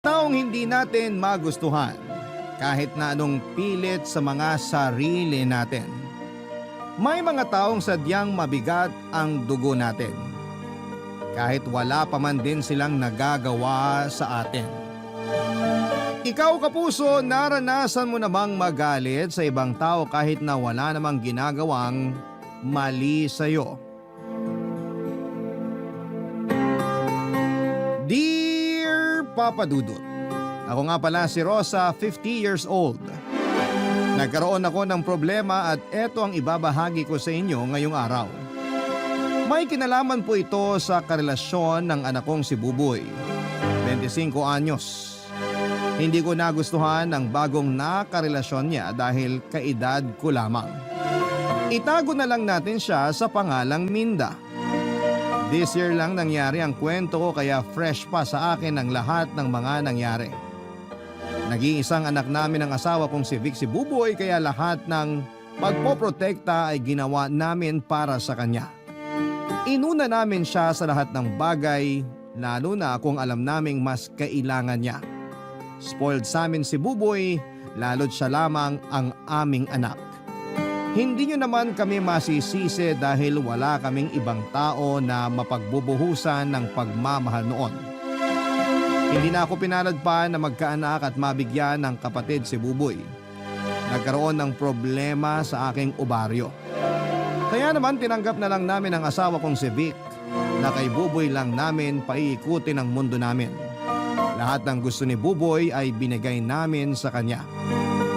Taong hindi natin magustuhan kahit na anong pilit sa mga sarili natin. May mga taong sadyang mabigat ang dugo natin kahit wala pa man din silang nagagawa sa atin. Ikaw kapuso, naranasan mo namang magalit sa ibang tao kahit na wala namang ginagawang mali sa'yo. Dear Papa Dudut, ako nga pala si Rosa, 50 years old. Nagkaroon ako ng problema at eto ang ibabahagi ko sa inyo ngayong araw. May kinalaman po ito sa karelasyon ng anak kong si Buboy, 25 anyos. Hindi ko nagustuhan ang bagong nakarelasyon niya dahil kaedad ko lamang. Itago na lang natin siya sa pangalang Minda. This year lang nangyari ang kwento ko kaya fresh pa sa akin ang lahat ng mga nangyari. Nag-iisang anak namin ang asawa kong si Vic si Buboy kaya lahat ng pagpoprotekta ay ginawa namin para sa kanya. Inuna namin siya sa lahat ng bagay, lalo na kung alam naming mas kailangan niya. Spoiled sa amin si Buboy, lalo't siya lamang ang aming anak. Hindi niyo naman kami masisisi dahil wala kaming ibang tao na mapagbubuhusan ng pagmamahal noon. Hindi na ako pinalad pa na magkaanak at mabigyan ng kapatid si Buboy. Nagkaroon ng problema sa aking obaryo. Kaya naman tinanggap na lang namin ang asawa kong si Vic na kay Buboy lang namin paiikutin ang mundo namin. Lahat ng gusto ni Buboy ay binigay namin sa kanya.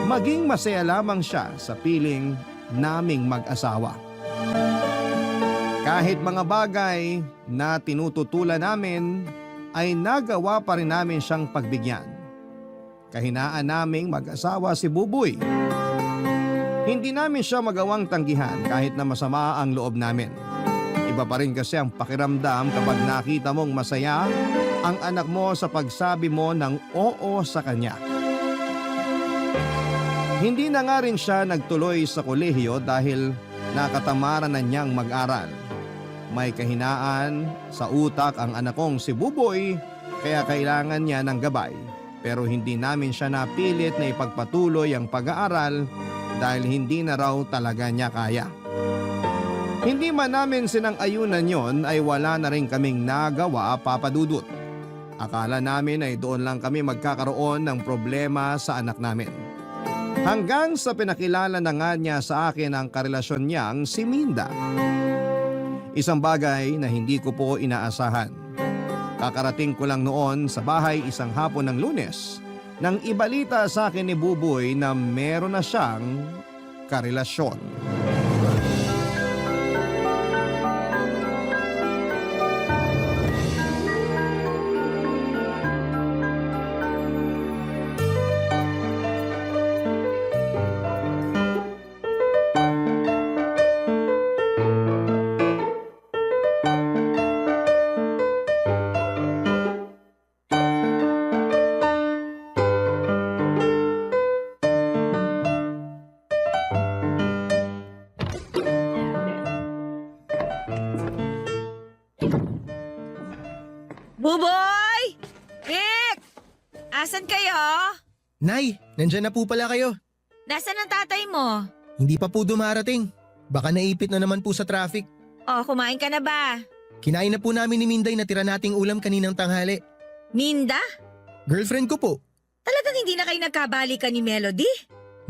Maging masaya lamang siya sa piling naming mag-asawa. Kahit mga bagay na tinututulan namin ay nagawa pa rin namin siyang pagbigyan. Kahinaan naming mag-asawa si Buboy. Hindi namin siya magawang tanggihan kahit na masama ang loob namin. Iba pa rin kasi ang pakiramdam kapag nakita mong masaya ang anak mo sa pagsabi mo ng oo sa kanya. Hindi na nga rin siya nagtuloy sa kolehiyo dahil nakatamaran na niyang mag-aral. May kahinaan sa utak ang anak kong si Buboy kaya kailangan niya ng gabay. Pero hindi namin siya napilit na ipagpatuloy ang pag-aaral dahil hindi na raw talaga niya kaya. Hindi man namin sinang-ayunan yon ay wala na rin kaming nagawa, Papa Dudut. Akala namin ay doon lang kami magkakaroon ng problema sa anak namin. Hanggang sa pinakilala na nga niya sa akin ang karelasyon niyang si Minda. Isang bagay na hindi ko po inaasahan. Kakarating ko lang noon sa bahay isang hapon ng Lunes nang ibalita sa akin ni Buboy na meron na siyang karelasyon. Buboy! Vic! Asan kayo? Nay, nandyan na po pala kayo. Nasaan ang tatay mo? Hindi pa po dumarating. Baka naipit na naman po sa traffic. Oh, kumain ka na ba? Kinain na po namin ni Minday na tira nating ulam kaninang tanghali. Minda? Girlfriend ko po. Talagang hindi na kayo nagkabalikan ni Melody?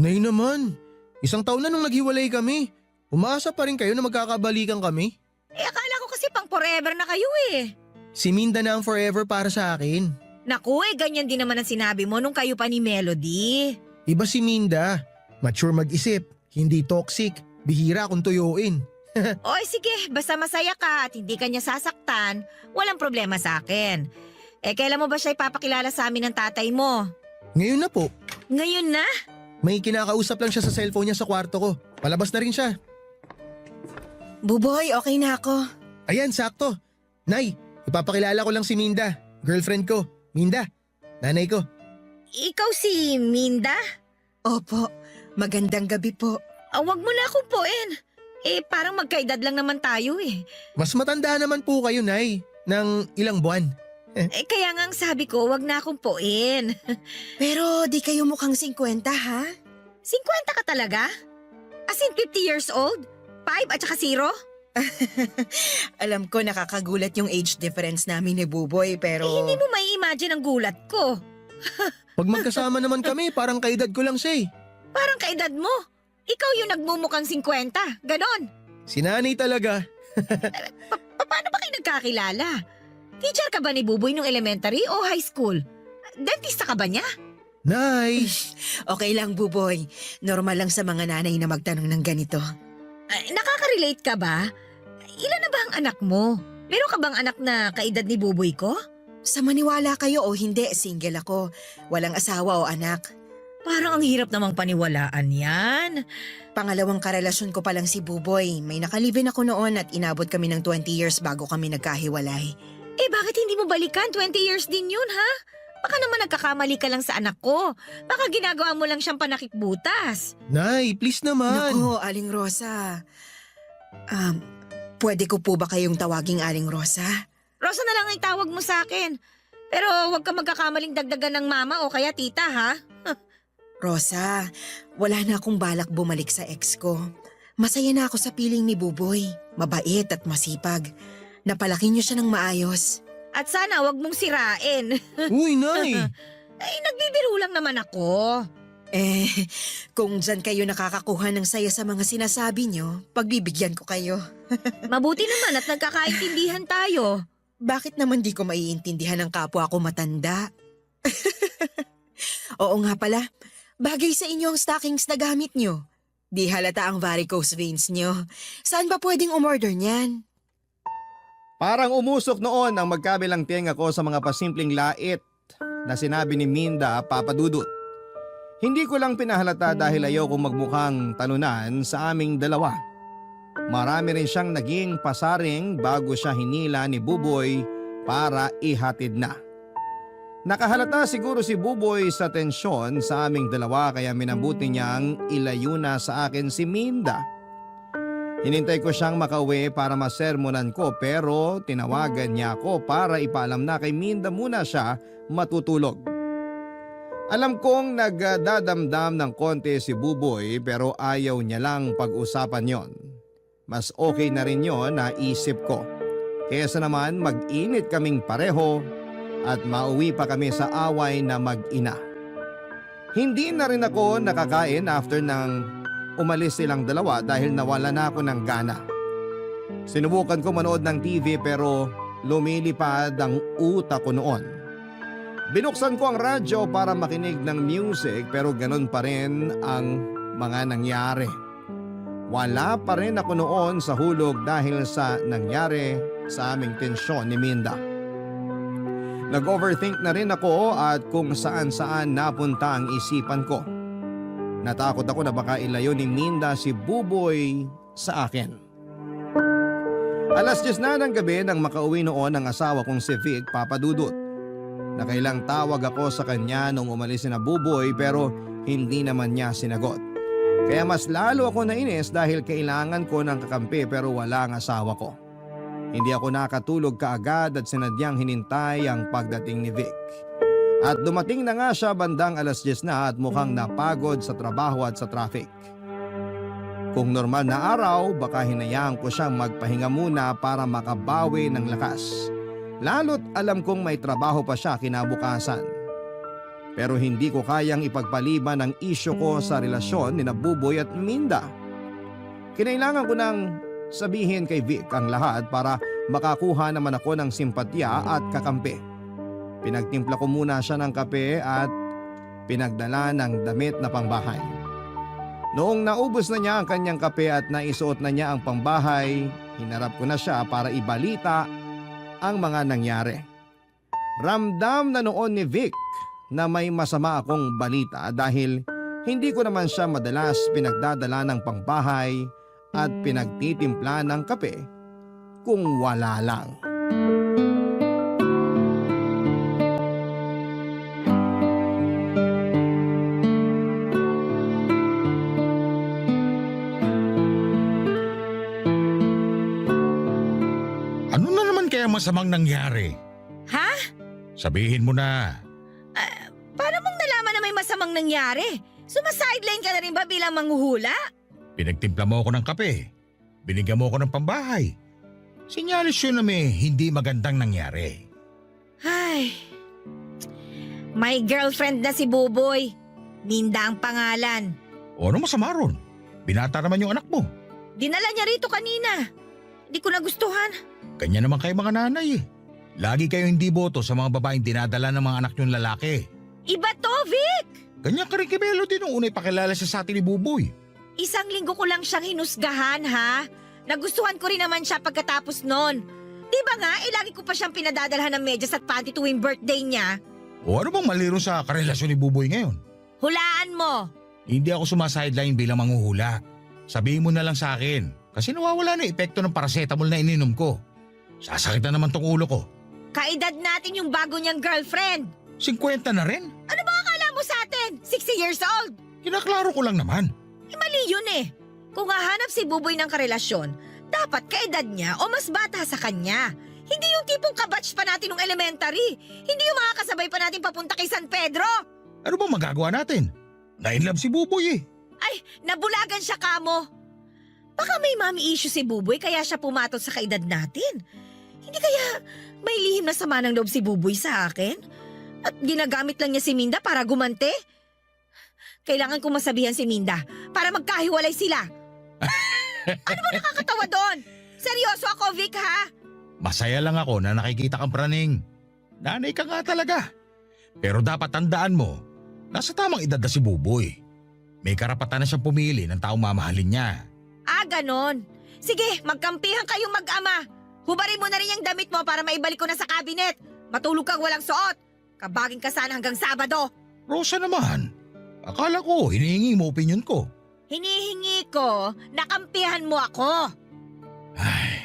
Nay naman, isang taon na nung naghiwalay kami. Umaasa pa rin kayo na magkakabalikan kami. Akala ko kasi pang forever na kayo eh. Si Minda na ang forever para sa akin. Naku ganyan din naman ang sinabi mo nung kayo pa ni Melody. Iba si Minda. Mature mag-isip, hindi toxic, bihira kung tuyuin. Oy sige, basta masaya ka at hindi ka niya sasaktan, walang problema sa akin. Kailan mo ba siya ipapakilala sa amin ng tatay mo? Ngayon na po. Ngayon na? May kinakausap lang siya sa cellphone niya sa kwarto ko. Palabas na rin siya. Buboy, okay na ako. Ayan, sakto. Nay, ipapakilala ko lang si Minda, girlfriend ko. Minda, nanay ko. Ikaw si Minda? Opo, magandang gabi po. Wag mo na akong puin. Parang magkaedad lang naman tayo eh. Mas matanda naman po kayo, Nay, ng ilang buwan. Kaya nga ang sabi ko, wag na akong puin. Pero di kayo mukhang 50 ha? 50 ka talaga? As in 50 years old? 5 at saka 0? Alam ko nakakagulat yung age difference namin ni Buboy pero... Hindi mo may imagine ang gulat ko. Pag magkasama naman kami, parang kaedad ko lang siya eh. Parang kaedad mo. Ikaw yung nagmumukhang 50. Ganon. Si nanay talaga. Paano ba kayo nagkakilala? Teacher ka ba ni Buboy nung elementary o high school? Dentista ka ba niya? Nay! Okay lang Buboy, normal lang sa mga nanay na magtanong ng ganito. Nakaka-relate ka ba? Ilan na ba ang anak mo? Meron ka bang anak na kaedad ni Buboy ko? Sa maniwala kayo o hindi, single ako. Walang asawa o anak. Parang ang hirap namang paniwalaan yan. Pangalawang karelasyon ko pa lang si Buboy. May nakalibin ako noon at inabot kami ng 20 years bago kami nagkahiwalay. Bakit hindi mo balikan? 20 years din yun, ha? Baka naman nagkakamali ka lang sa anak ko. Baka ginagawa mo lang siyang panakikbutas. Nay, please naman. Naku, Aling Rosa. Pwede ko po ba kayong tawaging Aling Rosa? Rosa na lang ang tawag mo sa akin. Pero huwag ka magkakamaling dagdagan ng mama o kaya tita, ha? Rosa, wala na akong balak bumalik sa ex ko. Masaya na ako sa piling ni Buboy. Mabait at masipag. Napalaki niyo siya ng maayos. At sana huwag mong sirain. Uy, Nay! Nagbibiro lang naman ako. Kung dyan kayo nakakakuha ng saya sa mga sinasabi niyo, pagbibigyan ko kayo. Mabuti naman at nagkakaintindihan tayo. Bakit naman di ko maiintindihan ng kapwa ko matanda? Oo nga pala, bagay sa inyo ang stockings na gamit niyo. Di halata ang varicose veins niyo. Saan ba pwedeng umorder niyan? Parang umusok noon ang magkabilang tenga ko sa mga pasimpleng lait na sinabi ni Minda, Papa Dudut. Hindi ko lang pinahalata dahil ayaw kong magmukhang talunan sa aming dalawa. Marami rin siyang naging pasaring bago siya hinila ni Buboy para ihatid na. Nakahalata siguro si Buboy sa tensyon sa aming dalawa kaya minabuti niyang ilayo na sa akin si Minda. Hinintay ko siyang makauwi para masermonan ko pero tinawagan niya ako para ipaalam na kay Minda muna siya matutulog. Alam kong nagdadamdam ng konti si Buboy pero ayaw niya lang pag-usapan yon. Mas okay na rin yon na isip ko. Kaysa naman mag-init kaming pareho at mauwi pa kami sa away na mag-ina. Hindi na rin ako nakakain after ng umalis silang dalawa dahil nawala na ako ng gana. Sinubukan ko manood ng TV pero lumilipad ang utak ko noon. Binuksan ko ang radyo para makinig ng music pero ganun pa rin ang mga nangyari. Wala pa rin ako noon sa hulog dahil sa nangyari sa aming tensyon ni Minda. Nag-overthink na rin ako at kung saan-saan napunta ang isipan ko. Natakot ako na baka ilayo ni Minda si Buboy sa akin. 10:00 na ng gabi nang makauwi noon ang asawa kong si Vic, Papa Dudut. Nakailang tawag ako sa kanya nung umalis na Buboy pero hindi naman niya sinagot. Kaya mas lalo ako nainis dahil kailangan ko ng kakampi pero wala ang asawa ko. Hindi ako nakatulog kaagad at sinadyang hinintay ang pagdating ni Vic. At dumating na nga siya bandang 10:00 na at mukhang napagod sa trabaho at sa traffic. Kung normal na araw, baka hinayaan ko siyang magpahinga muna para makabawi ng lakas. Lalo't alam kong may trabaho pa siya kinabukasan. Pero hindi ko kayang ipagpaliban ang isyu ko sa relasyon ni Buboy at Minda. Kinailangan ko nang sabihin kay Vic ang lahat para makakuha naman ako ng simpatya at kakampi. Pinagtimpla ko muna siya ng kape at pinagdala ng damit na pangbahay. Noong naubos na niya ang kanyang kape at naisuot na niya ang pangbahay, hinarap ko na siya para ibalita ang mga nangyari. Ramdam na noon ni Vic na may masama akong balita dahil hindi ko naman siya madalas pinagdadala ng pangbahay at pinagtitimpla ng kape kung wala lang. Ano na naman kaya masamang nangyari? Ha? Sabihin mo na. Paano mong nalaman na may masamang nangyari? Sumasideline ka na rin ba bilang manghuhula? Pinagtimpla mo ako ng kape. Binigyan mo ako ng pambahay. Sinyalis yun na may hindi magandang nangyari. Ay, may girlfriend na si Buboy. Minda ang pangalan. O ano masama ron? Binata naman yung anak mo. Dinala niya rito kanina. Hindi ko nagustuhan. Kanya naman kayo mga nanay eh. Lagi kayo hindi boto sa mga babaeng dinadala ng mga anak niyong lalaki. Iba to, Vic! Kanya ka rin kibelo din nung unay pakilala siya sa atin ni Buboy. Isang linggo ko lang siyang hinusgahan, ha? Nagustuhan ko rin naman siya pagkatapos nun. Di ba nga, lagi ko pa siyang pinadadalhan ng medyas at panty tuwing birthday niya. O ano bang maliro sa karelasyon ni Buboy ngayon? Hulaan mo! Hindi ako sumasideline bilang manghuhula. Sabihin mo na lang sa akin kasi nawawala na epekto ng paracetamol na ininom ko. Sasakit na naman tong ulo ko. Kaedad natin yung bago niyang girlfriend. 50 na rin? Ano ba akala mo sa atin? 60 years old? Kinaklaro ko lang naman. Mali yun eh. Kung hahanap si Buboy ng karelasyon, dapat kaedad niya o mas bata sa kanya. Hindi yung tipong kabatch pa natin ng elementary. Hindi yung mga kasabay pa natin papunta kay San Pedro. Ano bang magagawa natin? Na-inlove si Buboy eh. Ay, nabulagan siya kamo. Baka may mommy issue si Buboy kaya siya pumatol sa kaedad natin. Hindi kaya may lihim na sama ng loob si Buboy sa akin? At ginagamit lang niya si Minda para gumante? Kailangan kong masabihan si Minda para magkahiwalay sila. Ano ba nakakatawa doon? Seryoso ako, Vic, ha? Masaya lang ako na nakikita kang praning. Nanay ka nga talaga. Pero dapat tandaan mo, nasa tamang edad na si Buboy. May karapatan na siyang pumili ng taong mamahalin niya. Ah, ganon. Sige, magkampihan kayong mag-ama. Hubarin mo na rin yung damit mo para maibalik ko na sa cabinet. Matulog kang walang suot. Kabaging ka sana hanggang Sabado. Rosa naman, akala ko hinihingi mo opinion ko. Hinihingi ko, nakampihan mo ako. Ay,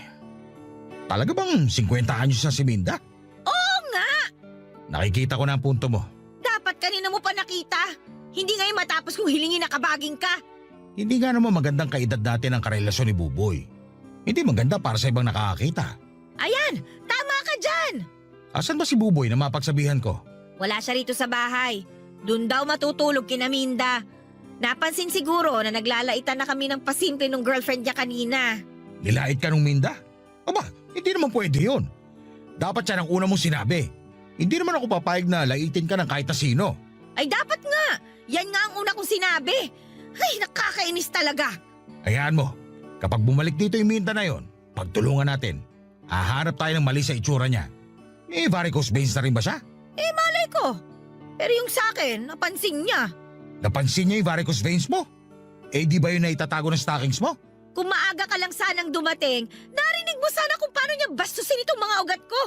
talaga bang 50 anyos na si Minda? Oo nga! Nakikita ko na ang punto mo. Dapat kanina mo pa nakita. Hindi ngayon matapos kung hilingin na kabaging ka. Hindi nga naman magandang kaedad natin ang karelasyon ni Buboy. Hindi maganda para sa ibang nakakakita. Ayan, tama ka dyan. Asan ba si Buboy na mapagsabihan ko? Wala siya rito sa bahay. Doon daw matutulog kina Minda. Napansin siguro na naglalaitan na kami ng pasimple ng girlfriend niya kanina. Nilait ka nung Minda? Aba, hindi naman pwede yun. Dapat siya ang una mong sinabi. Hindi naman ako papayag na laitin ka ng kahit na sino. Ay dapat nga. Yan nga ang una kong sinabi. Ay, nakakainis talaga. Hayaan mo, kapag bumalik dito yung Minda na yon, pagtulungan natin. Hahanap tayo ng mali sa itsura niya. May varicose veins na rin ba siya? Malay ko. Pero yung sa akin, napansin niya. Napansin niya yung varicose veins mo? Eh di ba yun na itatago ng stockings mo? Kung maaga ka lang sanang dumating, narinig mo sana kung paano niya bastusin itong mga ugat ko.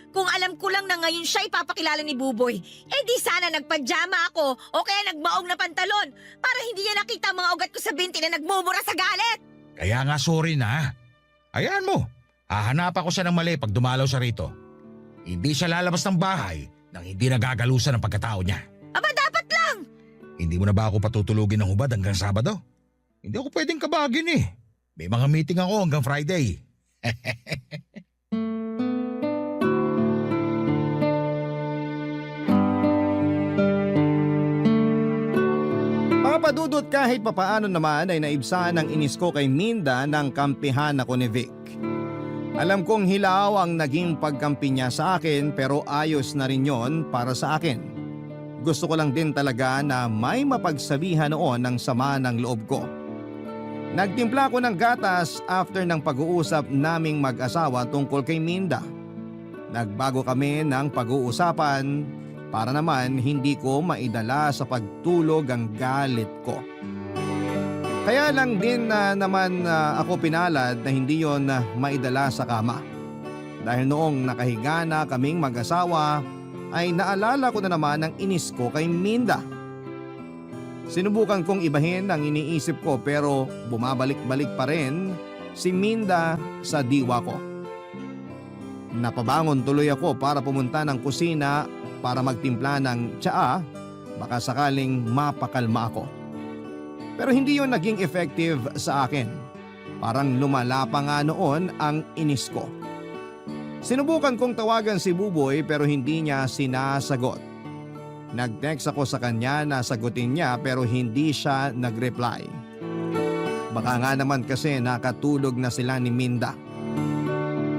Kung alam ko lang na ngayon siya ipapakilala ni Buboy, eh di sana nagpajama ako o kaya nagmaong na pantalon para hindi niya nakita ang mga ugat ko sa binti na nagmumura sa galit. Kaya nga sorry na. Hayaan mo, hahanap ako siya ng mali pag dumalaw siya rito. Hindi siya lalabas ng bahay nang hindi nagagalusan ang pagkatao niya. Aba dapat lang! Hindi mo na ba ako patutulugin ng hubad hanggang Sabado? Hindi ako pwedeng kabagin eh. May mga meeting ako hanggang Friday. Papadudot kahit papaano naman ay naibsan ang inis ko kay Minda ng kampihan ako ni Vic. Alam kong hilaw ang naging pagkampi niya sa akin pero ayos na rin yon para sa akin. Gusto ko lang din talaga na may mapagsabihan noon ng sama ng loob ko. Nagtimpla ko ng gatas after ng pag-uusap naming mag-asawa tungkol kay Minda. Nagbago kami ng pag-uusapan para naman hindi ko maidala sa pagtulog ang galit ko. Kaya lang din naman ako pinalad na hindi yon maidala sa kama. Dahil noong nakahiga na kaming mag-asawa ay naalala ko na naman ang inis ko kay Minda. Sinubukan kong ibahin ang iniisip ko pero bumabalik-balik pa rin si Minda sa diwa ko. Napabangon tuloy ako para pumunta ng kusina para magtimpla ng tsaa, baka sakaling mapakalma ako. Pero hindi yon naging effective sa akin. Parang lumala pa nga noon ang inis ko. Sinubukan kong tawagan si Buboy pero hindi niya sinasagot. Nag-text ako sa kanya na sagutin niya pero hindi siya nag-reply. Baka nga naman kasi nakatulog na sila ni Minda.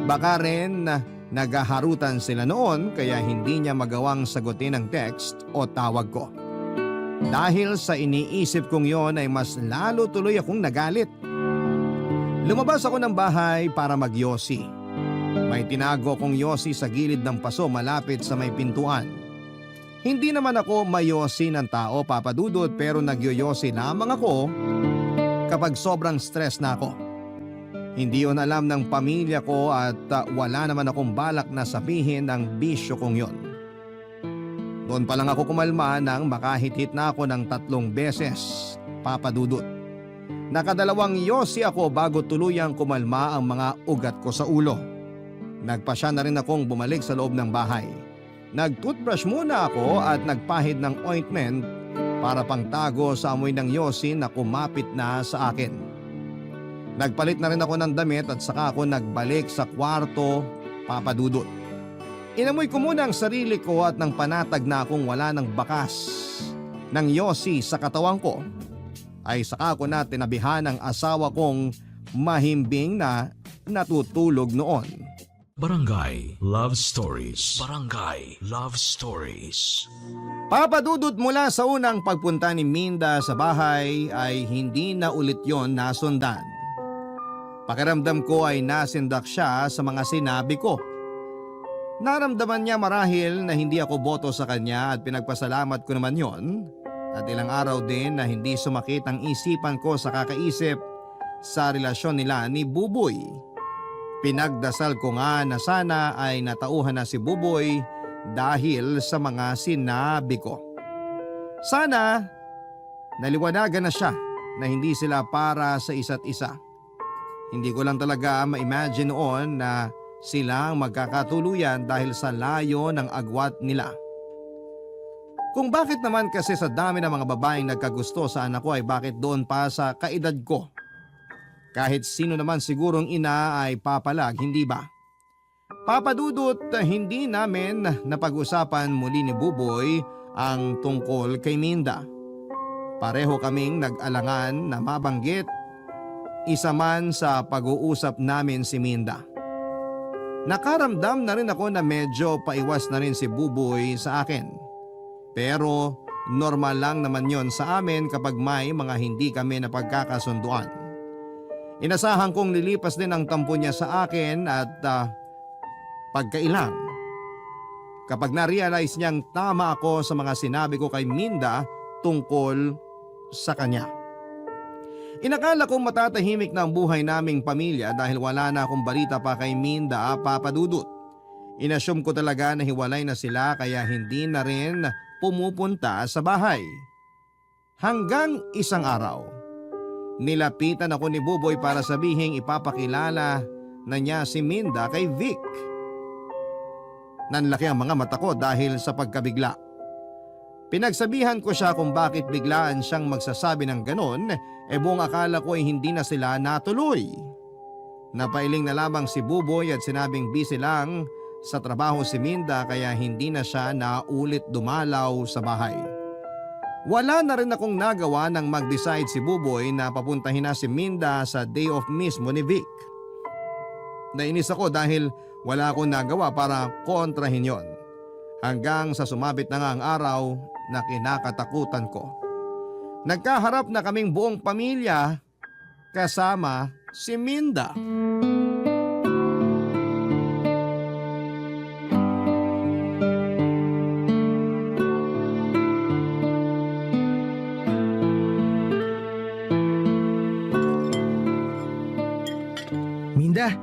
Baka rin naghaharutan sila noon kaya hindi niya magawang sagutin ang text o tawag ko. Dahil sa iniisip kong yon ay mas lalo tuloy akong nagalit. Lumabas ako ng bahay para magyosi. May tinago akong yosi sa gilid ng paso malapit sa may pintuan. Hindi naman ako mayosi ng tao, Papa Dudut, pero nagyoyosi lamang ako kapag sobrang stress na ako. Hindi yun alam ng pamilya ko at wala naman akong balak na sabihin ang bisyo kong yon. Doon pa lang ako kumalma nang makahit-hit na ako ng 3 beses, Papa Dudut. Nakadalawang yosi ako bago tuluyang kumalma ang mga ugat ko sa ulo. Nagpasya na rin akong bumalik sa loob ng bahay. Nag-toothbrush muna ako at nagpahid ng ointment para pangtago sa amoy ng yosi na kumapit na sa akin. Nagpalit na rin ako ng damit at saka ako nagbalik sa kwarto, Papa Dudut. Inamoy ko muna ang sarili ko at nang panatag na akong wala ng bakas ng yosi sa katawan ko, ay saka ko na tinabihan ang asawa kong mahimbing na natutulog noon. Barangay Love Stories. Barangay Love Stories. Papa Dudut, mula sa unang pagpunta ni Minda sa bahay ay hindi na ulit yon nasundan. Pakiramdam ko ay nasindak siya sa mga sinabi ko. Naramdaman niya marahil na hindi ako boto sa kanya at pinagpasalamat ko naman yon. At ilang araw din na hindi sumakit ang isipan ko sa kakaisip sa relasyon nila ni Buboy. Pinagdasal ko nga na sana ay natauhan na si Buboy dahil sa mga sinabi ko. Sana naliwanagan na siya na hindi sila para sa isa't isa. Hindi ko lang talaga ma-imagine noon na sila ang magkakatuluyan dahil sa layo ng agwat nila. Kung bakit naman kasi sa dami ng mga babaeng nagkagusto sa anak ko ay bakit doon pa sa kaedad ko? Kahit sino naman sigurong ina ay papalag, hindi ba? Papa Dudut, hindi namin napag-usapan muli ni Buboy ang tungkol kay Minda. Pareho kaming nag-alangan na mabanggit isa man sa pag-uusap namin si Minda. Nakaramdam na rin ako na medyo paiwas na rin si Buboy sa akin. Pero normal lang naman yon sa amin kapag may mga hindi kami napagkakasunduan. Inasahan kong lilipas din ang tampo niya sa akin at pagkailang. Kapag na-realize niyang tama ako sa mga sinabi ko kay Minda tungkol sa kanya. Inakala kong matatahimik na ang buhay naming pamilya dahil wala na akong balita pa kay Minda, Papa Dudut. Inassume ko talaga na hiwalay na sila kaya hindi na rin pumupunta sa bahay. Hanggang isang araw, nilapitan ako ni Buboy para sabihing ipapakilala na niya si Minda kay Vic. Nanlaki ang mga mata ko dahil sa pagkabigla. Pinagsabihan ko siya kung bakit biglaan siyang magsasabi ng ganon, buong akala ko ay hindi na sila natuloy. Napailing na lamang si Buboy at sinabing busy lang sa trabaho si Minda kaya hindi na siya naulit dumalaw sa bahay. Wala na rin akong nagawa nang mag-decide si Buboy na papuntahin na si Minda sa day off mismo ni Vic. Nainis ako dahil wala akong nagawa para kontrahin yon. Hanggang sa sumabit na nga ang araw na kinakatakutan ko. Nagkaharap na kaming buong pamilya kasama si Minda. Minda,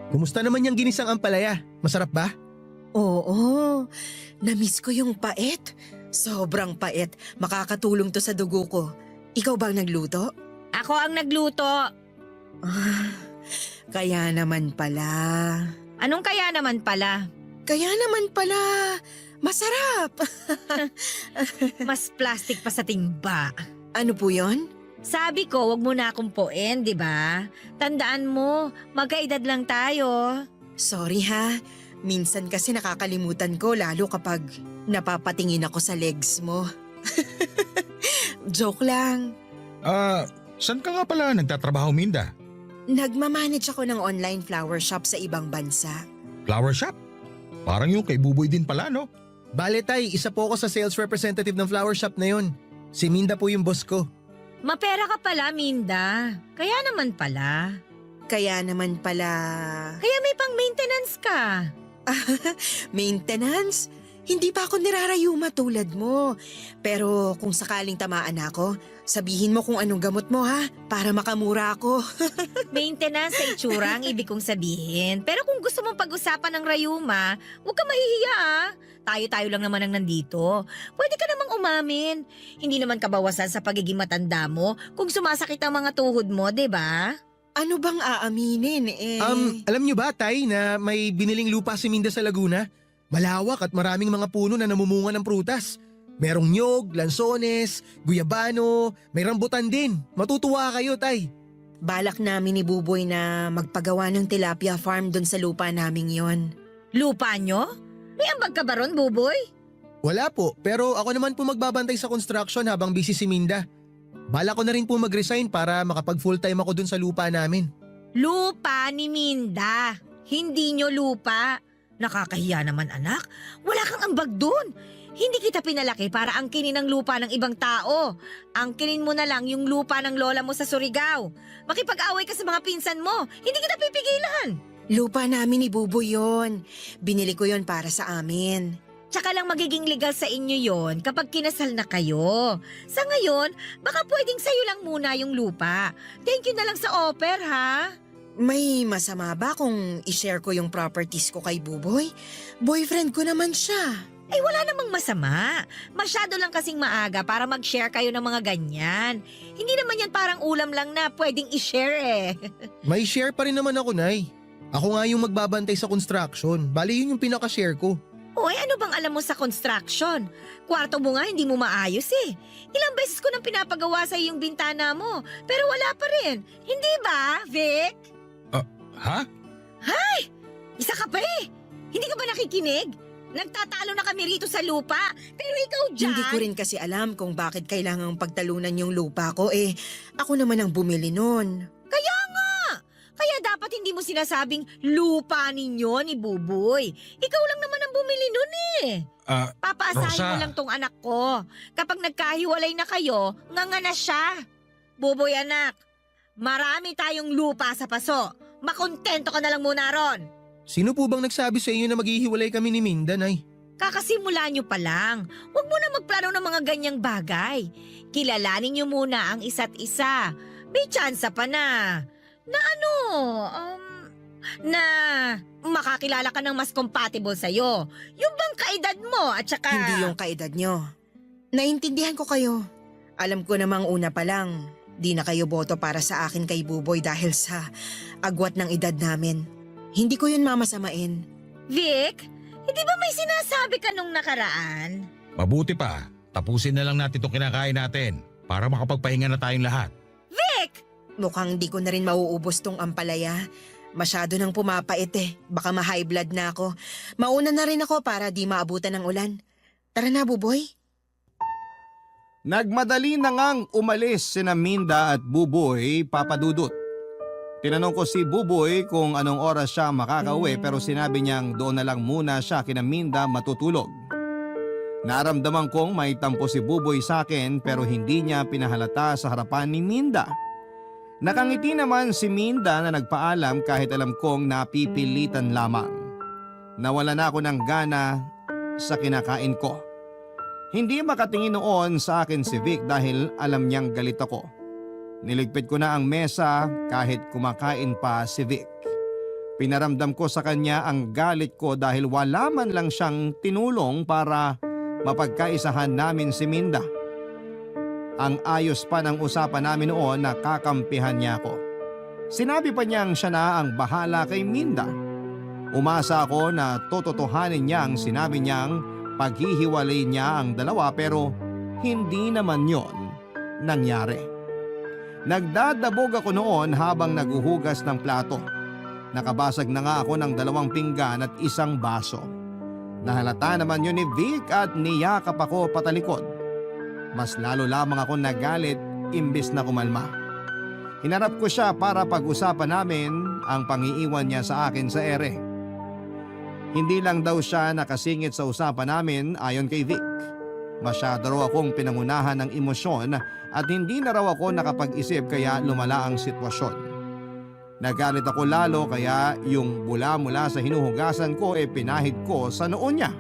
kumusta naman yung ginisang ampalaya? Masarap ba? Oo, namiss ko yung pait. Sobrang pait. Makakatulong to sa dugo ko. Ikaw bang nagluto? Ako ang nagluto. Ah, kaya naman pala. Anong kaya naman pala? Kaya naman pala. Masarap. Mas plastic pa sa timba. Ano po yon? Sabi ko, wag mo na akong puin, di ba? Tandaan mo, magkaedad lang tayo. Sorry ha. Minsan kasi nakakalimutan ko lalo kapag napapatingin ako sa legs mo. Joke lang. Saan ka nga pala nagtatrabaho, Minda? Nagmamanage ako ng online flower shop sa ibang bansa. Flower shop? Parang yung kay Buboy din pala, no? Bale tay, isa po ako sa sales representative ng flower shop na yun. Si Minda po yung boss ko. Mapera ka pala, Minda. Kaya naman pala. Kaya naman pala… Kaya may pang-maintenance ka. Maintenance? Hindi pa ako nirarayuma tulad mo. Pero kung sakaling tamaan ako, sabihin mo kung anong gamot mo ha, para makamura ako. Maintenance sa itsura ang ibig kong sabihin. Pero kung gusto mong pag-usapan ng rayuma, huwag ka mahihiya ah. Tayo-tayo lang naman ang nandito. Pwede ka namang umamin. Hindi naman kabawasan sa pagiging matanda mo kung sumasakit ang mga tuhod mo, 'di ba? Ano bang aaminin eh? Alam nyo ba tay na may biniling lupa si Minda sa Laguna? Malawak at maraming mga puno na namumunga ng prutas. Merong nyog, lansones, guyabano, may rambutan din. Matutuwa kayo tay. Balak namin ni Buboy na magpagawa ng tilapia farm doon sa lupa naming yon. Lupa nyo? May ambag ka ba ron, Buboy? Wala po, pero ako naman po magbabantay sa construction habang busy si Minda. Bala ko na rin po mag-resign para makapag full time ako dun sa lupa namin. Lupa ni Minda. Hindi nyo lupa. Nakakahiya naman anak. Wala kang ambag dun. Hindi kita pinalaki para angkinin ang lupa ng ibang tao. Angkinin mo na lang yung lupa ng lola mo sa Surigao. Makipag-away ka sa mga pinsan mo. Hindi kita pipigilan. Lupa namin ni Buboy yon. Binili ko yon para sa amin. Tsaka lang magiging legal sa inyo yon kapag kinasal na kayo. Sa ngayon, baka pwedeng sa'yo lang muna yung lupa. Thank you na lang sa offer, ha? May masama ba kung i-share ko yung properties ko kay Buboy? Boyfriend ko naman siya. Ay wala namang masama. Masyado lang kasing maaga para mag-share kayo ng mga ganyan. Hindi naman yan parang ulam lang na pwedeng i-share eh. May share pa rin naman ako, Nay. Ako nga yung magbabantay sa construction. Bali yun yung pinaka-share ko. Oy, ano bang alam mo sa construction? Kwarto mo nga hindi mo maayos eh. Ilang beses ko nang pinapagawa sa yung bintana mo, pero wala pa rin. Hindi ba, Vic? Ha? Isa ka pa eh. Hindi ka ba nakikinig? Nagtatalo na kami rito sa lupa, pero ikaw dyan… Hindi ko rin kasi alam kung bakit kailangang pagtalunan yung lupa ko eh. Ako naman ang bumili nun. Kaya dapat hindi mo sinasabing lupa ninyo ni Buboy. Ikaw lang naman ang bumili nun eh. Papaasahin Rosa. mo lang tong anak ko. Kapag nagkahiwalay na kayo, nga na siya. Buboy anak, marami tayong lupa sa paso. Makontento ka na lang muna ron. Sino po bang nagsabi sa inyo na maghihiwalay kami ni Minda, Nay? Kakasimula nyo pa lang. Huwag mo na magplano ng mga ganyang bagay. Kilalanin nyo muna ang isa't isa. May tsansa pa na na makakilala ka ng mas compatible sa'yo. Yung bang kaedad mo at saka… Hindi yung kaedad nyo. Naintindihan ko kayo. Alam ko namang una pa lang, di na kayo boto para sa akin kay Buboy dahil sa agwat ng edad namin. Hindi ko yun mamasamain. Vic, hindi ba may sinasabi ka nung nakaraan? Mabuti pa, tapusin na lang natin itong kinakain natin para makapagpahinga na tayong lahat. Vic! Mukhang di ko na rin mauubos tong ampalaya. Masyado nang pumapait eh. Baka ma-high blood na ako. Mauna na rin ako para di maabutan ng ulan. Tara na, Buboy. Nagmadali na ngang umalis sina Minda at Buboy, Papa Dudut. Tinanong ko si Buboy kung anong oras siya makakauwi pero sinabi niyang doon na lang muna siya kina Minda matutulog. Naramdaman kong may tampo si Buboy sa akin pero hindi niya pinahalata sa harapan ni Minda. Nakangiti naman si Minda na nagpaalam kahit alam kong napipilitan lamang. Nawala na ako ng gana sa kinakain ko. Hindi makatingin noon sa akin si Vic dahil alam niyang galit ako. Niligpit ko na ang mesa kahit kumakain pa si Vic. Pinaramdam ko sa kanya ang galit ko dahil wala man lang siyang tinulong para mapagkaisahan namin si Minda. Ang ayos pa ng usapan namin noon na kakampihan niya ako. Sinabi pa niyang siya na ang bahala kay Minda. Umasa ako na tototohanin niya ang sinabi niyang paghihiwalay niya ang dalawa pero hindi naman yon nangyari. Nagdadabog ako noon habang naguhugas ng plato. Nakabasag na nga ako ng 2 pinggan at 1 baso. Nahalata naman yun ni Vic at niyakap ako patalikod. Mas lalo lamang ako nagalit imbis na kumalma. Hinarap ko siya para pag-usapan namin ang pangiiwan niya sa akin sa ere. Hindi lang daw siya nakasingit sa usapan namin ayon kay Vic. Masyado raw akong pinangunahan ng emosyon at hindi na raw ako nakapag-isip kaya lumala ang sitwasyon. Nagalit ako lalo kaya yung bula mula sa hinuhugasan ko pinahid ko sa noo niya.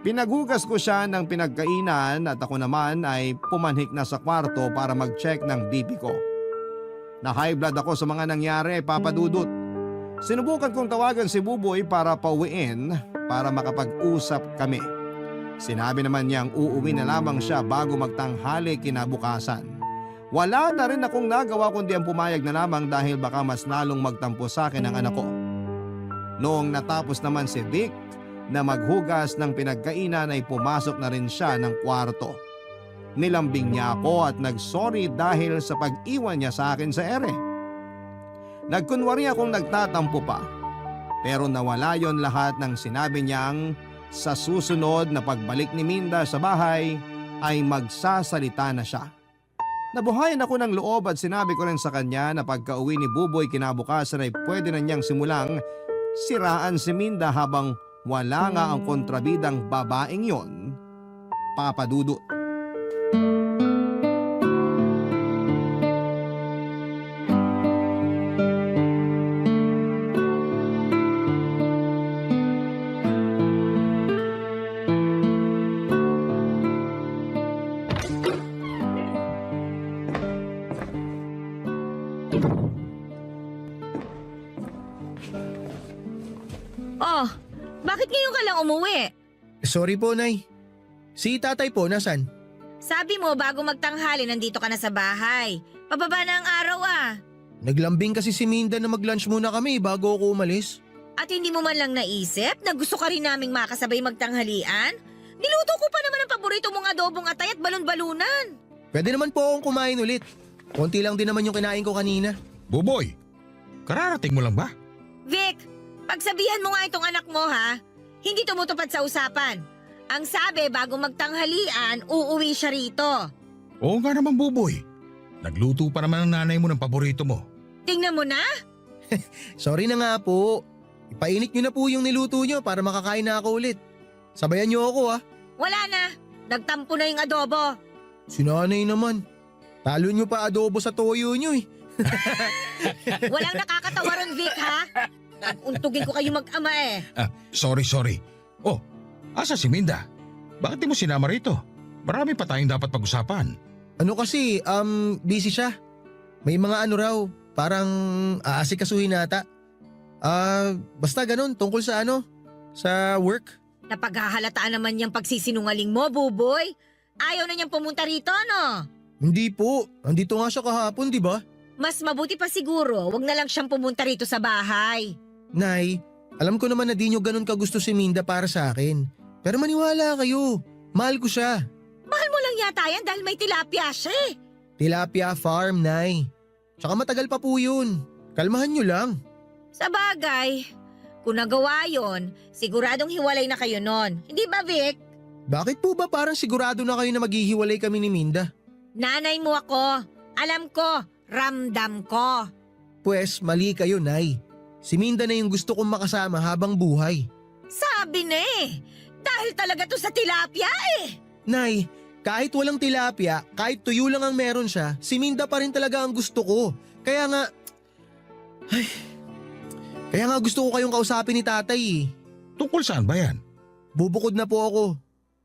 Pinaghugas ko siya ng pinagkainan at ako naman ay pumanhik na sa kwarto para mag-check ng BP ko. Na-high blood ako sa mga nangyari, Papa Dudut. Sinubukan kong tawagan si Buboy para pauwiin para makapag-usap kami. Sinabi naman niyang uuwi na lamang siya bago magtanghali kinabukasan. Wala na rin akong nagawa kundi ang pumayag na lamang dahil baka mas lalong magtampo sa akin ang anak ko. Noong natapos naman si Vic na maghugas ng pinagkainan ay pumasok na rin siya ng kwarto. Nilambing niya ako at nagsorry dahil sa pag-iwan niya sa akin sa ere. Nagkunwari akong nagtatampo pa. Pero nawala yon lahat ng sinabi niyang sa susunod na pagbalik ni Minda sa bahay ay magsasalita na siya. Nabuhayan ako ng loob at sinabi ko rin sa kanya na pagka-uwi ni Buboy kinabukasan ay pwede na niyang simulang siraan si Minda habang wala nga ang kontrabidang babaeng yon, Papa Dudut. Oh, bakit ngayon ka lang umuwi? Sorry po, Nay. Si tatay po, nasan? Sabi mo bago magtanghali nandito ka na sa bahay. Pababa na ang araw ah. Naglambing kasi si Minda na mag-lunch muna kami bago ako umalis. At hindi mo man lang naisip na gusto ka rin naming makasabay magtanghalian? Niluto ko pa naman ang paborito mong adobong atay at balon-balunan. Pwede naman po akong kumain ulit. Konti lang din naman yung kinain ko kanina. Buboy, kararating mo lang ba? Vic, pagsabihan mo nga itong anak mo ha. Hindi tumutupad sa usapan. Ang sabi bago magtanghalian, uuwi siya rito. Oo nga naman, Buboy. Nagluto pa naman ang nanay mo ng paborito mo. Tingnan mo na. Sorry na nga po. Ipainit nyo na po yung niluto nyo para makakain na ako ulit. Sabayan nyo ako ha. Wala na. Nagtampo na yung adobo. Si nanay naman. Talo nyo pa adobo sa toyo nyo eh. Walang nakakatawa ron, Vic ha. Untugin ko kayo mag-ama eh. Sorry. Oh, asa si Minda? Bakit di mo sinama rito? Marami pa tayong dapat pag-usapan. Ano kasi, busy siya. May mga ano raw, parang aasikasuhin nata. Basta ganun, tungkol sa sa work. Napaghahalataan naman niyang pagsisinungaling mo, Buboy. Ayaw na niyang pumunta rito, no? Hindi po, andito nga siya kahapon, di ba? Mas mabuti pa siguro, wag na lang siyang pumunta rito sa bahay. Nay, alam ko naman na di nyo ganun kagusto si Minda para sa akin. Pero maniwala kayo, mahal ko siya. Mahal mo lang yata yan dahil may tilapia siya eh. Tilapia Farm, Nay. Tsaka matagal pa po yun. Kalmahan nyo lang. Sa bagay, kung nagawa yon, siguradong hiwalay na kayo nun. Hindi ba, Vic? Bakit po ba parang sigurado na kayo na maghihiwalay kami ni Minda? Nanay mo ako. Alam ko, ramdam ko. Pwes, mali kayo, Nay. Si Minda na yung gusto kong makasama habang buhay. Sabi na eh. Dahil talaga to sa tilapia eh. Nay, kahit walang tilapia, kahit tuyo lang ang meron siya, si Minda pa rin talaga ang gusto ko. Kaya nga gusto ko kayong kausapin ni tatay eh. Tungkol saan ba yan? Bubukod na po ako.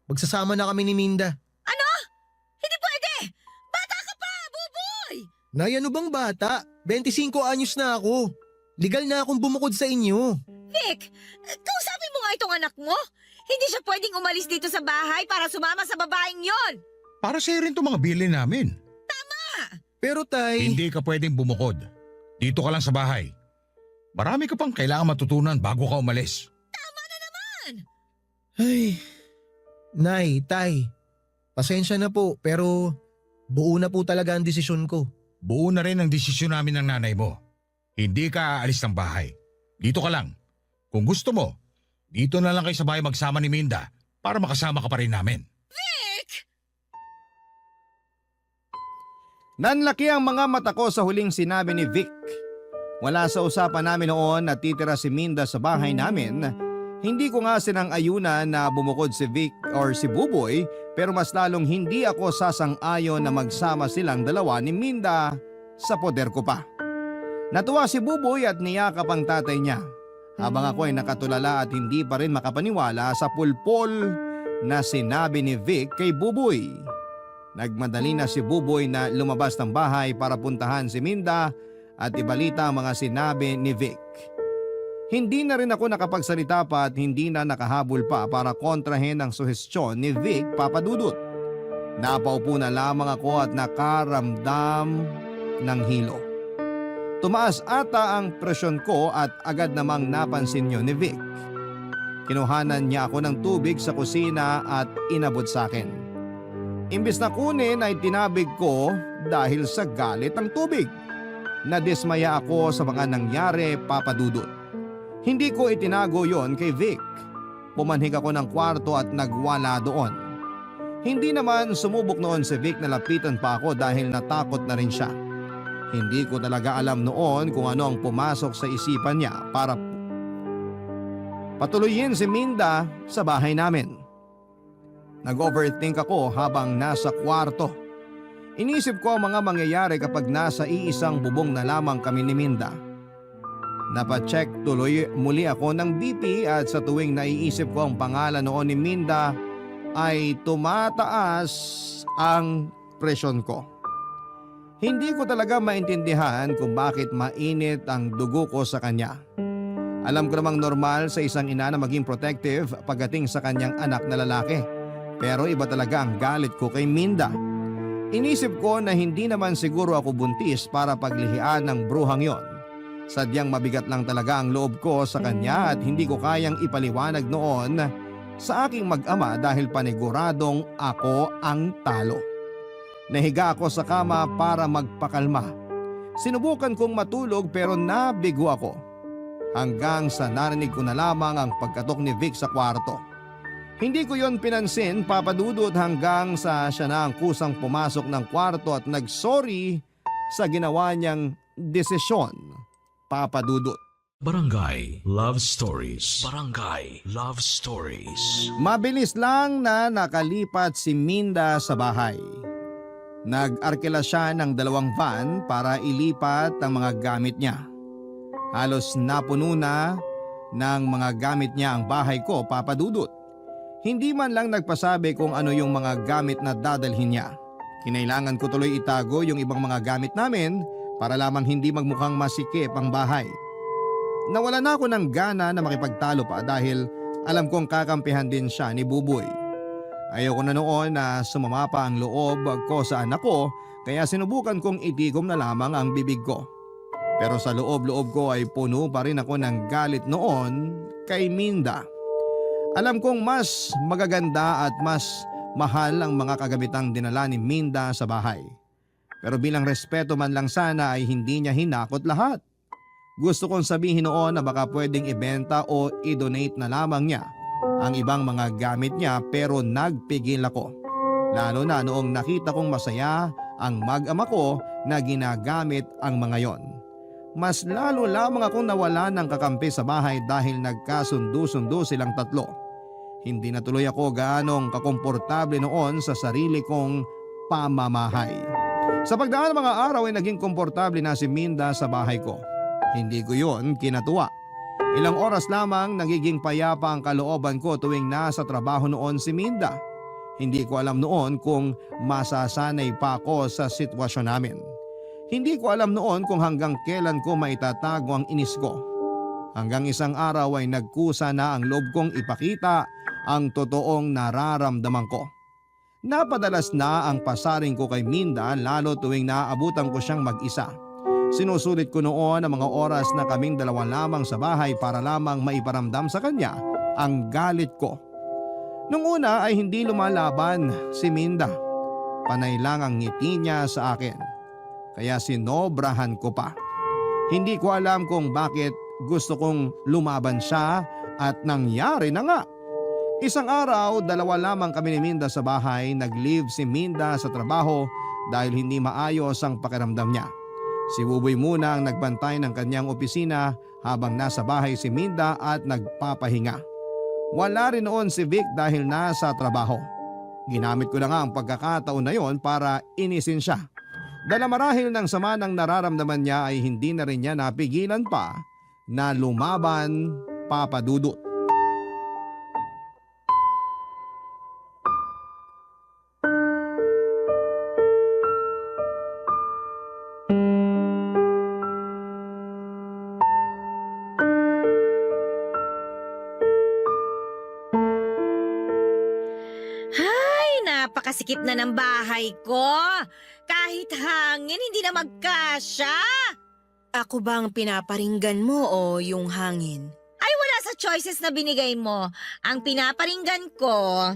Magsasama na kami ni Minda. Ano? Hindi pwede! Bata ka pa, Buboy! Nay, ano bang bata? 25 anyos na ako. Legal na akong bumukod sa inyo. Vic, kausapin mo nga itong anak mo. Hindi siya pwedeng umalis dito sa bahay para sumama sa babaeng yon. Para sa'yo rin itong mga bilin namin. Pero tay… Hindi ka pwedeng bumukod. Dito ka lang sa bahay. Marami ka pang kailangan matutunan bago ka umalis. Ay… Nay, tay. Pasensya na po pero buo na po talaga ang desisyon ko. Buo na rin ang desisyon namin ng nanay mo. Hindi ka aalis ng bahay. Dito ka lang. Kung gusto mo, dito na lang kayo sa bahay magsama ni Minda para makasama ka pa rin namin. Nanlaki ang mga mata ko sa huling sinabi ni Vic. Wala sa usapan namin noon na titira si Minda sa bahay namin. Hindi ko nga sinang-ayunan na bumukod si Vic or si Buboy, pero mas lalong hindi ako sasang-ayon na magsama silang dalawa ni Minda sa poder ko pa. Natuwa si Buboy at niyakap ang tatay niya, habang ako ay nakatulala at hindi pa rin makapaniwala sa pulpol na sinabi ni Vic kay Buboy. Nagmadali na si Buboy na lumabas ng bahay para puntahan si Minda at ibalita ang mga sinabi ni Vic. Hindi na rin ako nakapagsalita pa at hindi na nakahabol pa para kontrahin ang suhestyon ni Vic, Papa Dudut. Napaupo na lamang ako at nakaramdam ng hilo. Tumaas ata ang presyon ko at agad namang napansin yun ni Vic. Kinuhanan niya ako ng tubig sa kusina at inabot sa akin. Imbis na kunin ay tinabig ko dahil sa galit ng tubig. Nadismaya ako sa mga nangyari, Papa Dudut. Hindi ko itinago yon kay Vic. Pumanhig ako ng kwarto at nagwala doon. Hindi naman sumubok noon si Vic na lapitan pa ako dahil natakot na rin siya. Hindi ko talaga alam noon kung ano ang pumasok sa isipan niya para patuloyin si Minda sa bahay namin. Nag-overthink ako habang nasa kwarto. Inisip ko ang mga mangyayari kapag nasa iisang bubong na lamang kami ni Minda. Napacheck tuloy muli ako ng BP at sa tuwing naiisip ko ang pangalan noon ni Minda ay tumataas ang presyon ko. Hindi ko talaga maintindihan kung bakit mainit ang dugo ko sa kanya. Alam ko namang normal sa isang ina na maging protective pagdating sa kanyang anak na lalaki. Pero iba talaga ang galit ko kay Minda. Inisip ko na hindi naman siguro ako buntis para paglihian ng bruhang yon. Sadyang mabigat lang talaga ang loob ko sa kanya at hindi ko kayang ipaliwanag noon sa aking mag-ama dahil paniguradong ako ang talo. Nahiga ako sa kama para magpakalma. Sinubukan kong matulog pero nabigo ako. Hanggang sa narinig ko na lamang ang pagkatok ni Vic sa kwarto. Hindi ko yon pinansin, Papa Dudut, hanggang sa siya na ang kusang pumasok ng kwarto at nagsorry sa ginawa niyang desisyon, Papa Dudut. Barangay Love Stories. Barangay Love Stories. Mabilis lang na nakalipat si Minda sa bahay. Nag-arkila siya ng 2 van para ilipat ang mga gamit niya. Halos napuno na ng mga gamit niya ang bahay ko, Papa Dudut. Hindi man lang nagpasabi kung ano yung mga gamit na dadalhin niya. Kinailangan ko tuloy itago yung ibang mga gamit namin para lamang hindi magmukhang masikip ang bahay. Nawala na ako ng gana na makipagtalo pa dahil alam kong kakampihan din siya ni Buboy. Ayoko na noon na sumama pa ang loob ko sa anak ko kaya sinubukan kong itigom na lamang ang bibig ko. Pero sa loob-loob ko ay puno pa rin ako ng galit noon kay Minda. Alam kong mas magaganda at mas mahal ang mga kagamitang dinala ni Minda sa bahay. Pero bilang respeto man lang sana ay hindi niya hinakot lahat. Gusto kong sabihin noon na baka pwedeng ibenta o i-donate na lamang niya ang ibang mga gamit niya pero nagpigil ako. Lalo na noong nakita kong masaya ang mag-ama ko na ginagamit ang mga yon. Mas lalo lamang akong nawala ng kakampi sa bahay dahil nagkasundo-sundo silang tatlo. Hindi na tuloy ako gaanong kakomportable noon sa sarili kong pamamahay. Sa pagdaan ng mga araw ay naging komportable na si Minda sa bahay ko. Hindi ko yun kinatuwa. Ilang oras lamang nagiging payapa ang kalooban ko tuwing nasa trabaho noon si Minda. Hindi ko alam noon kung masasanay pa ako sa sitwasyon namin. Hindi ko alam noon kung hanggang kailan ko maitatago ang inis ko. Hanggang isang araw ay nagkusa na ang loob kong ipakita ang totoong nararamdaman ko. Napadalas na ang pasaring ko kay Minda lalo tuwing naaabutan ko siyang mag-isa. Sinusulit ko noon ang mga oras na kaming dalawa lamang sa bahay para lamang maiparamdam sa kanya ang galit ko. Nung una ay hindi lumalaban si Minda. Panay lang ang ngiti niya sa akin. Kaya sinobrahan ko pa. Hindi ko alam kung bakit gusto kong lumaban siya at nangyari na nga. Isang araw, 2 lamang kami ni Minda sa bahay. Nag-leave si Minda sa trabaho dahil hindi maayos ang pakiramdam niya. Si Buboy muna ang nagbantay ng kanyang opisina habang nasa bahay si Minda at nagpapahinga. Wala rin noon si Vic dahil nasa trabaho. Ginamit ko na nga ang pagkakataon na yon para inisin siya. Dala marahil ng sama ng nararamdaman niya ay hindi na rin niya napigilan pa na lumaban, Papa Dudut. Ay, napakasikip na ng bahay ko. Kahit hangin, hindi na magkasya. Ako bang pinaparinggan mo o yung hangin? Ay, wala sa choices na binigay mo. Ang pinaparinggan ko,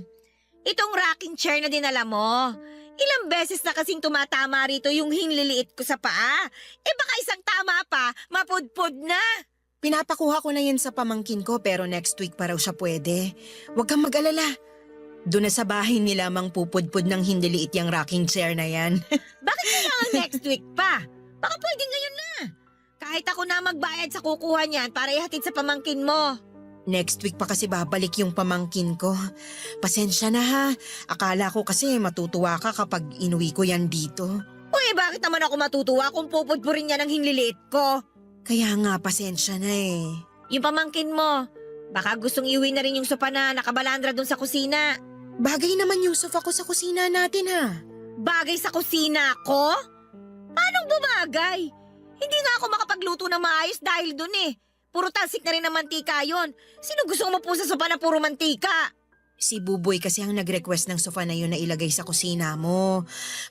itong rocking chair na dinala mo. Ilang beses na kasing tumatama rito yung hinliliit ko sa paa. Baka isang tama pa, mapudpud na. Pinapakuha ko na yan sa pamangkin ko pero next week pa raw siya pwede. Huwag kang mag-alala. Doon na sa bahay nila mang pupudpud ng hindi liit yung rocking chair na yan. Bakit kailangan next week pa? Baka pwede ngayon na. Kahit ako na magbayad sa kukuha niyan para ihatid sa pamangkin mo. Next week pa kasi babalik yung pamangkin ko. Pasensya na ha. Akala ko kasi matutuwa ka kapag inuwi ko yan dito. Uy, bakit naman ako matutuwa kung pupudpurin niya ng hinliliit ko? Kaya nga pasensya na eh. Yung pamangkin mo, baka gustong iuwi na rin yung sopa na nakabalandra doon sa kusina. Bagay naman yung sofa ko sa kusina natin ha. Bagay sa kusina ko? Paanong bumagay? Hindi nga ako makapagluto ng maayos dahil doon eh. Puro talsik na rin ng mantika yon. Sino gustong umapo sa sopa na puro mantika? Si Buboy kasi ang nag-request ng sofa na yun na ilagay sa kusina mo.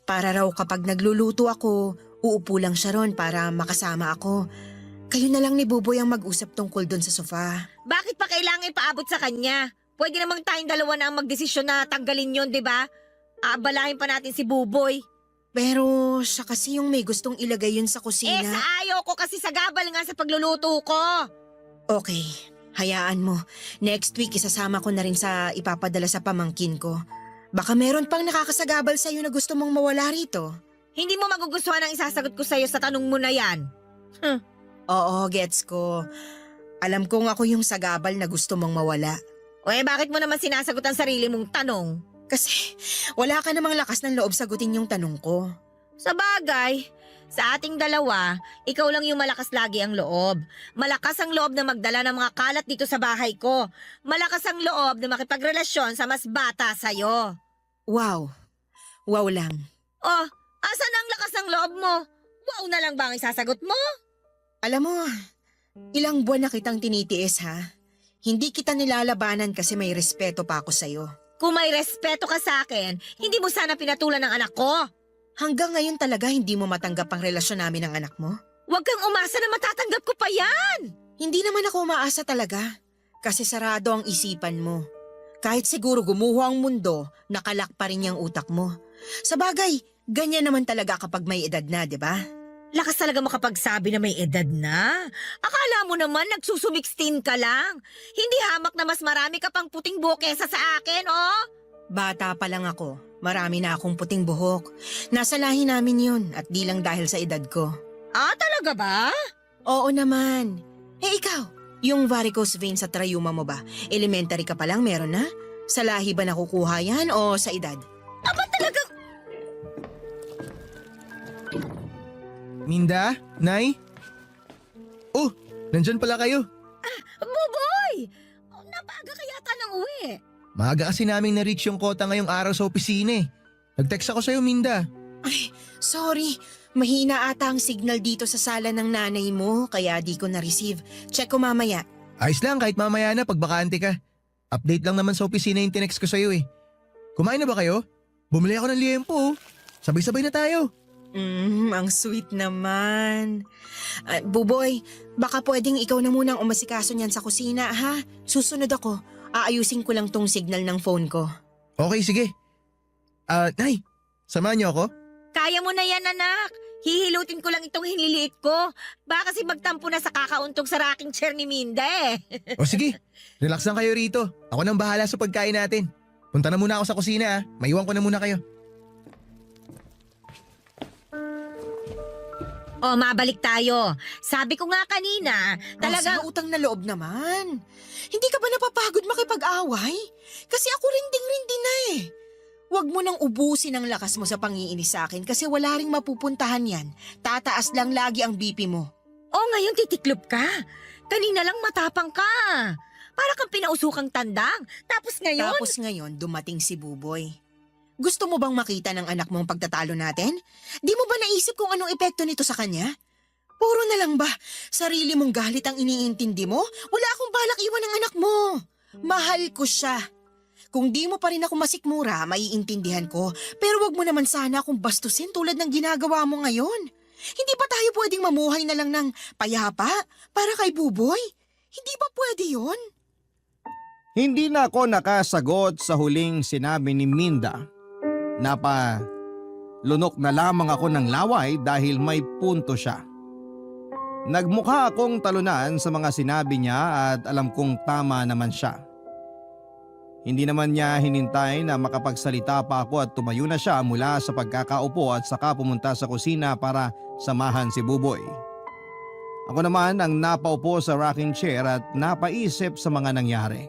Para raw kapag nagluluto ako, uupo lang siya ron para makasama ako. Kayo na lang ni Buboy ang mag-usap tungkol doon sa sofa. Bakit pa kailangan ipaabot sa kanya? Pwede namang tayong dalawa na ang magdesisyon na tanggalin yon, di ba? Aabalahin pa natin si Buboy. Pero siya kasi yung may gustong ilagay yun sa Sa kusina. ayaw ko kasi sagabal nga sa pagluluto ko. Okay, hayaan mo. Next week isasama ko na rin sa ipapadala sa pamangkin ko. Baka meron pang nakakasagabal sa'yo na gusto mong mawala rito. Hindi mo magugustuhan ang isasagot ko sa'yo sa tanong mo na yan. Oo, gets ko. Alam kong ako yung sagabal na gusto mong mawala. Bakit mo naman sinasagot ang sarili mong tanong? Kasi wala ka namang lakas ng loob sagutin yung tanong ko. Sa bagay, sa ating dalawa, ikaw lang yung malakas lagi ang loob. Malakas ang loob na magdala ng mga kalat dito sa bahay ko. Malakas ang loob na makipagrelasyon sa mas bata sa'yo. Wow. Wow lang. Oh, asan ang lakas ng loob mo? Wow na lang ba ang isasagot mo? Alam mo, ilang buwan na kitang tinitiis ha. Hindi kita nilalabanan kasi may respeto pa ako sa'yo. Kung may respeto ka sa akin, hindi mo sana pinatulan ng anak ko. Hanggang ngayon talaga hindi mo matanggap ang relasyon namin ng anak mo? Huwag kang umasa na matatanggap ko pa yan. Hindi naman ako umaasa talaga. Kasi sarado ang isipan mo. Kahit siguro gumuho ang mundo, nakalak pa rin yung utak mo. Sa bagay, ganyan naman talaga kapag may edad na, di ba? Lakas talaga makapagsabi na may edad na. Akala mo naman nagsusumixtin ka lang. Hindi hamak na mas marami ka pang puting buhok kesa sa akin, oh. Bata pa lang ako. Marami na akong puting buhok. Nasa lahi namin yun at di lang dahil sa edad ko. Ah, talaga ba? Oo naman. Ikaw, yung varicose vein sa trayuma mo ba? Elementary ka pa lang meron na? Sa lahi ba nakukuha yan o sa edad? Aba talagang... Minda? Nay? Oh, nandyan pala kayo. Buboy! Napaga ka yata ng uwi. Maaga kasi naming na-reach yung kota ngayong araw sa opisina eh. Nag-text ako sa'yo, Minda. Ay, sorry. Mahina ata ang signal dito sa sala ng nanay mo kaya di ko na-receive. Check ko mamaya. Ayos lang kahit mamaya na pag bakante ka. Update lang naman sa opisina yung tinext ko sa'yo eh. Kumain na ba kayo? Bumili ako ng liempo oh. Sabay-sabay na tayo. Ang sweet naman. Buboy, baka pwedeng ikaw na munang umasikaso niyan sa kusina, ha? Susunod ako. Aayusin ko lang tong signal ng phone ko. Okay, sige. Nay, samahan niyo ako? Kaya mo na yan, anak. Hihilutin ko lang itong hinliliit ko. Baka kasi magtampo na sa kakauntog sa rocking chair ni Minda eh. O sige, relax lang kayo rito. Ako nang bahala sa pagkain natin. Punta na muna ako sa kusina Maiwan ko na muna kayo. O, mabalik tayo. Sabi ko nga kanina, Talaga talagang... utang na loob naman. Hindi ka ba napapagod makipag-away? Kasi ako rinding-rindi na eh. Huwag mo nang ubusin ang lakas mo sa pangiinis sa akin kasi wala ring mapupuntahan yan. Tataas lang lagi ang BP mo. Oh, ngayon titiklop ka. Kanina lang matapang ka. Para kang pinausukang tandang. Tapos ngayon... Dumating si Buboy. Gusto mo bang makita ng anak mong pagtatalo natin? Di mo ba naisip kung anong epekto nito sa kanya? Puro na lang ba? Sarili mong galit ang iniintindi mo? Wala akong balak iwan ang anak mo. Mahal ko siya. Kung di mo pa rin ako masikmura, maiintindihan ko. Pero wag mo naman sana akong bastusin tulad ng ginagawa mo ngayon. Hindi ba tayo pwedeng mamuhay na lang ng payapa para kay Buboy? Hindi ba pwede yun? Hindi na ako nakasagot sa huling sinabi ni Minda. Lunok na lamang ako ng laway dahil may punto siya. Nagmukha akong talunan sa mga sinabi niya at alam kong tama naman siya. Hindi naman niya hinintay na makapagsalita pa ako at tumayo na siya mula sa pagkakaupo at saka pumunta sa kusina para samahan si Buboy. Ako naman ang napaupo sa rocking chair at napaisip sa mga nangyari.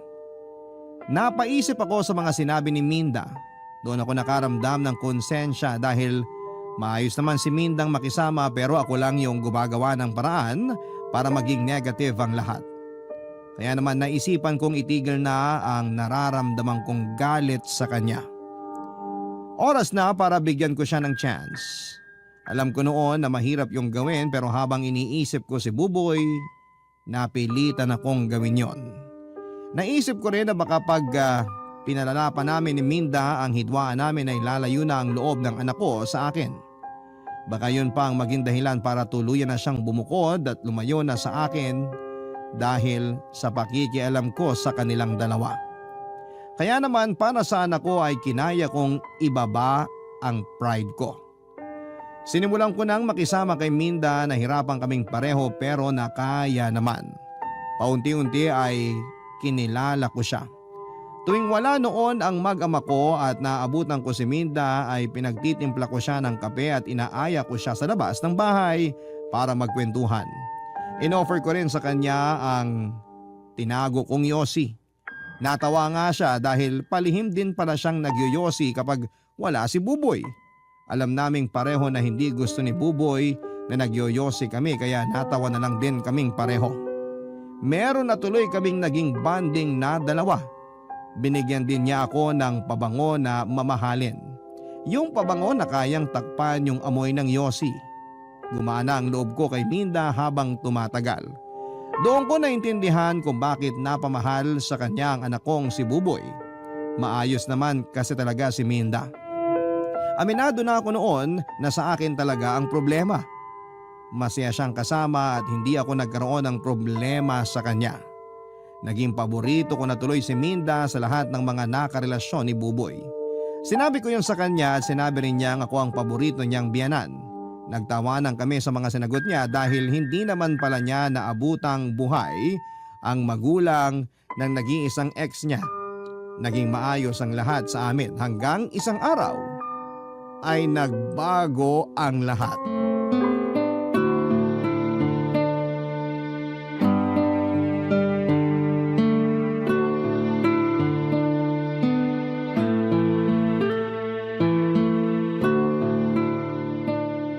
Napaisip ako sa mga sinabi ni Minda. Doon ako nakaramdam ng konsensya dahil maayos naman si Mindang makisama pero ako lang yung gumagawa ng paraan para maging negative ang lahat. Kaya naman naisipan kong itigil na ang nararamdaman kong galit sa kanya. Oras na para bigyan ko siya ng chance. Alam ko noon na mahirap yung gawin pero habang iniisip ko si Buboy, napilitan akong gawin yon. Naisip ko rin na baka pag pinalala pa namin ni Minda ang hidwaan namin ay lalayo na ang loob ng anak ko sa akin. Baka yun pa ang maging dahilan para tuluyan na siyang bumukod at lumayo na sa akin dahil sa pakikialam ko sa kanilang dalawa. Kaya naman para sa anak ko ay kinaya kong ibaba ang pride ko. Sinimulan ko nang makisama kay Minda, nahirapan kaming pareho pero nakaya naman. Paunti-unti ay kinilala ko siya. Tuwing wala noon ang mag-ama ko at naabutan ko si Minda ay pinagtitimpla ko siya ng kape at inaaya ko siya sa labas ng bahay para magkwentuhan. Inoffer ko rin sa kanya ang tinago kong yosi. Natawa nga siya dahil palihim din pala siyang nagyoyosi kapag wala si Buboy. Alam naming pareho na hindi gusto ni Buboy na nagyoyosi kami kaya natawa na lang din kaming pareho. Meron na tuloy kaming naging bonding na dalawa. Binigyan din niya ako ng pabango na mamahalin. Yung pabango na kayang takpan yung amoy ng yosi. Gumana ang loob ko kay Minda habang tumatagal. Doon ko naintindihan kung bakit napamahal sa kanya ang anak kong si Buboy. Maayos naman kasi talaga si Minda. Aminado na ako noon na sa akin talaga ang problema. Masaya siyang kasama at hindi ako nagkaroon ng problema sa kanya. Naging paborito ko na tuloy si Minda sa lahat ng mga nakarelasyon ni Buboy. Sinabi ko yun sa kanya at sinabi rin niyang ako ang paborito niyang biyanan. Nagtawanan kami sa mga sinagot niya dahil hindi naman pala niya naabutang buhay ang magulang ng nag-iisang ex niya. Naging maayos ang lahat sa amin hanggang isang araw ay nagbago ang lahat.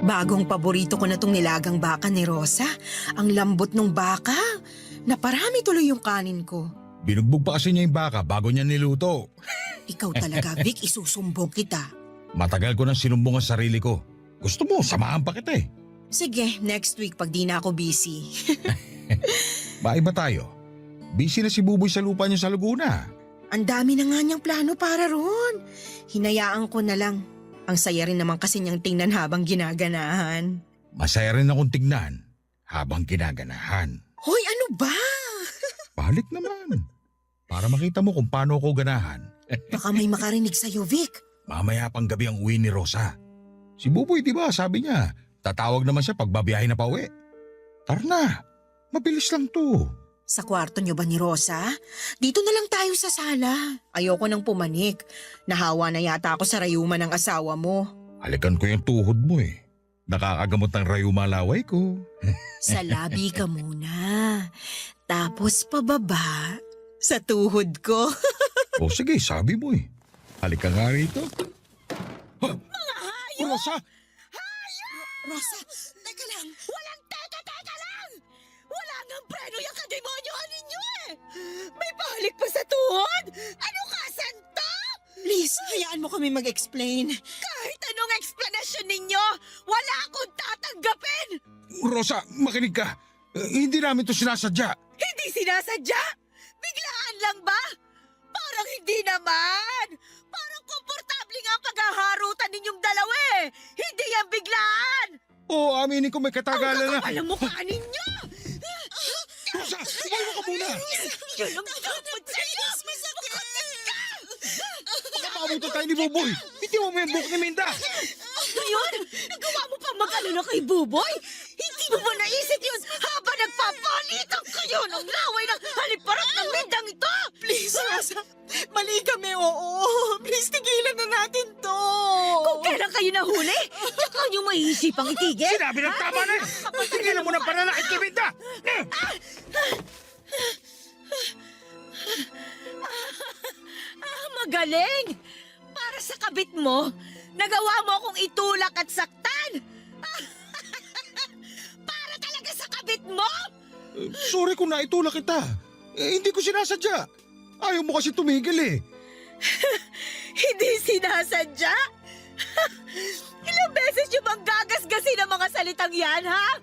Bagong paborito ko na tong nilagang baka ni Rosa. Ang lambot ng baka. Naparami tuloy yung kanin ko. Binugbog pa kasi niya yung baka bago niya niluto. Ikaw talaga, Vic, isusumbong kita. Matagal ko nang sinumbong ang sarili ko. Gusto mo, samahan pa kita eh. Sige, next week pag di na ako busy. Maiba tayo. Busy na si Buboy sa lupa niya sa Laguna. Ang dami na nga niyang plano para ron. Hinayaan ko na lang. Ang saya rin naman kasi niyang tingnan habang ginaganahan. Masaya rin akong tignan habang ginaganahan. Hoy, ano ba? Balik naman. Para makita mo kung paano ako ganahan. Baka may makarinig sa'yo, Vic. Mamaya pang gabi ang uwi ni Rosa. Si Buboy, di ba, sabi niya, Tatawag naman siya pag babiyahe na pauwi. Tara na, mabilis lang to. Sa kwarto niyo ba ni Rosa? Dito na lang tayo sa sala. Ayoko nang pumanik. Nahawa na yata ako sa rayuma ng asawa mo. Halikan ko yung tuhod mo eh. Nakakagamot ng rayuma laway ko. Sa labi ka muna. Tapos pababa sa tuhod ko. O sige, sabi mo eh. Halika nga rito. Ha? Rosa! Rosa, teka lang. Walang teka lang! Wala nang preno yung kademonyohan ninyo eh! May balik pa sa tuhod? Ano ka, santo? Please, hayaan mo kami mag-explain. Kahit anong explanation ninyo, wala akong tatanggapin! Rosa, makinig ka. Hindi namin to sinasadya. Hindi sinasadya? Biglaan lang ba? Parang hindi naman! Parang komportable nga ang paghaharutan ninyong dalawa eh! Hindi yan biglaan! Oo, aminin ko may katagalan na. Ang kakapal ang mukha ninyo! Rosa, umayo ka muna. Yun ang dapat sa'yo! Makutin ka! Makapabuto tayo ni Buboy. Hindi mo yung buhok ni Minda. Ngayon, nagawa mo pa mag-alala kay Buboy? Hindi mo ba naisip yun habang nagpapalitan kayo ng laway ng haliparot ng mindang ito? Please, Rosa. Mali kami, oo. Please, tigilan na natin to. Kung kailan kayo nahuli, tsaka nyo maiisipang itigil? Sinabi ng tama na. Tigilan mo ng pananakit kay Minda. Magaling! Para sa kabit mo, nagawa mo akong itulak at saktan! Para talaga sa kabit mo! Sorry kung naitulak kita. Hindi ko sinasadya. Ayaw mo kasi tumigil eh. Hindi sinasadya? Ilang beses nyo bang gagasgasin ang mga salitang yan, ha?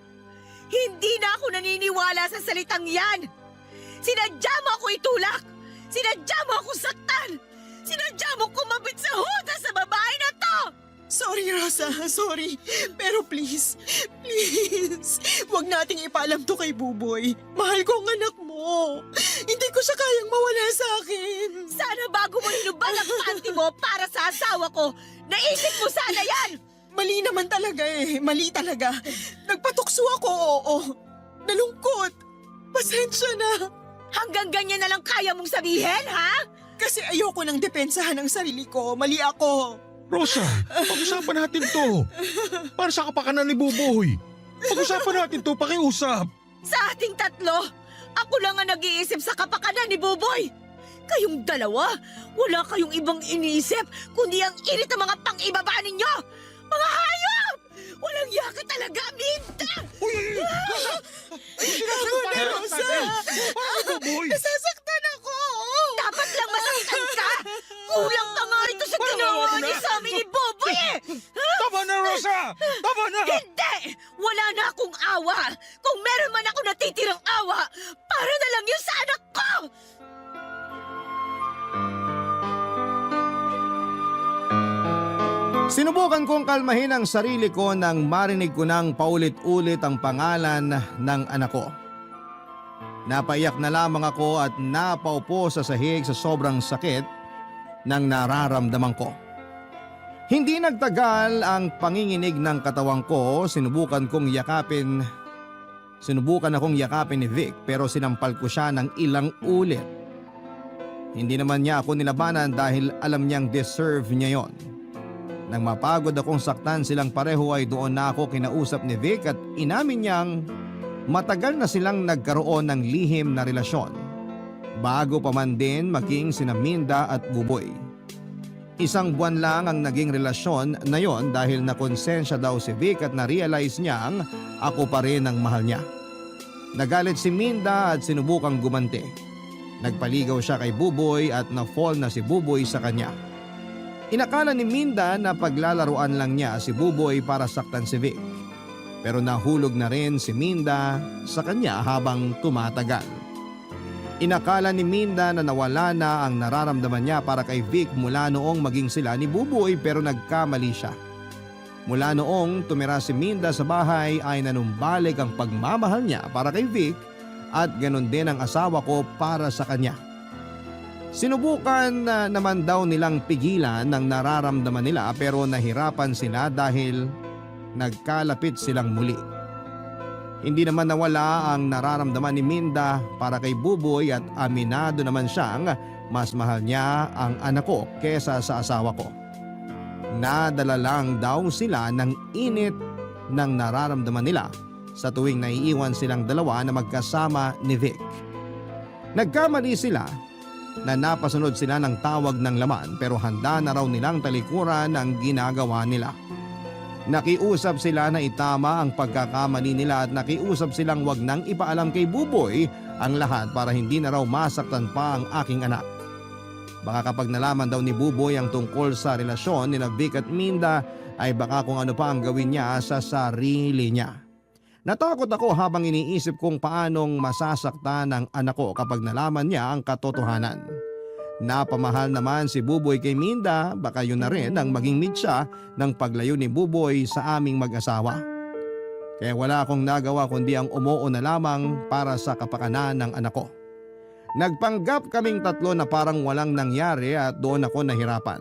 Hindi na ako naniniwala sa salitang yan! Sinadya mo ako itulak! Sinadya mo ako saktan! Sinadya mo kumabit sa huda sa babae na to! Sorry, Rosa. Sorry. Pero please, wag nating ipaalam to kay Buboy. Mahal ko ang anak mo. Hindi ko siya kayang mawala sa akin. Sana bago mo hinubad ang panty mo para sa asawa ko, naisip mo sana yan! Mali naman talaga eh. Mali talaga. Nagpatukso ako, oo. Nalungkot. Pasensya na. Hanggang ganyan na lang kaya mong sabihin, ha? Kasi ayoko nang depensahan ang sarili ko. Mali ako. Rosa, pag-usapan natin to. Para sa kapakanan ni Buboy. Pag-usapan natin to, pakiusap. Sa ating tatlo, ako lang ang nag-iisip sa kapakanan ni Buboy. Kayong dalawa, wala kayong ibang iniisip kundi ang init ng mga pang-ibaba ninyo. Mga hayop! Walang yaka talaga, Minda! Uy! Rosa! Ano sinasabi mo? Rosa! Paano, Buboy? Nasasaktan ako. Dapat lang masaktan ka! Kulang pa nga ito sa ginawa niyo sa amin ni Buboy eh! Tama na, Rosa! Tama na! Hindi! Wala na akong awa! Kung meron man ako natitirang awa, para na lang yun sa anak ko! Sinubukan kong kalmahin ang sarili ko nang marinig ko nang paulit-ulit ang pangalan ng anak ko. Napaiyak na lamang ako at napaupo sa sahig sa sobrang sakit ng nararamdaman ko. Hindi nagtagal ang panginginig ng katawang ko, sinubukan akong yakapin ni Vic pero sinampal ko siya ng ilang ulit. Hindi naman niya ako nilabanan dahil alam niyang deserve niya yon. Nang mapagod akong saktan silang pareho ay doon na ako kinausap ni Vic at inamin niyang matagal na silang nagkaroon ng lihim na relasyon. Bago pa man din maging sina Minda at Buboy. 1 buwan lang ang naging relasyon na yon dahil nakonsensya daw si Vic at na-realize niyang ako pa rin ang mahal niya. Nagalit si Minda at sinubukang gumanti. Nagpaligaw siya kay Buboy at na-fall na si Buboy sa kanya. Inakala ni Minda na paglalaruan lang niya si Buboy para saktan si Vic. Pero nahulog na rin si Minda sa kanya habang tumatagal. Inakala ni Minda na nawala na ang nararamdaman niya para kay Vic mula noong maging sila ni Buboy pero nagkamali siya. Mula noong tumira si Minda sa bahay ay nanumbalik ang pagmamahal niya para kay Vic at ganon din ang asawa ko para sa kanya. Sinubukan naman daw nilang pigilan ang nararamdaman nila pero nahirapan sila dahil nagkalapit silang muli. Hindi naman nawala ang nararamdaman ni Minda para kay Buboy at aminado naman siyang mas mahal niya ang anak ko kesa sa asawa ko. Nadala lang daw sila ng init ng nararamdaman nila sa tuwing naiiwan silang dalawa na magkasama ni Vic. Nagkamali sila na napasunod sila ng tawag ng laman pero handa na raw nilang talikuran ang ginagawa nila. Nakiusap sila na itama ang pagkakamali nila at nakiusap silang wag nang ipaalam kay Buboy ang lahat para hindi na raw masaktan pa ang aking anak. Baka kapag nalaman daw ni Buboy ang tungkol sa relasyon ni Vic at Minda ay baka kung ano pa ang gawin niya sa sarili niya. Natakot ako habang iniisip kung paanong masasaktan ang anak ko kapag nalaman niya ang katotohanan. Napamahal naman si Buboy kay Minda, baka yun na rin ang maging mitsa ng paglayo ni Buboy sa aming mag-asawa. Kaya wala akong nagawa kundi ang umuo na lamang para sa kapakanan ng anak ko. Nagpanggap kaming tatlo na parang walang nangyari at doon ako nahirapan.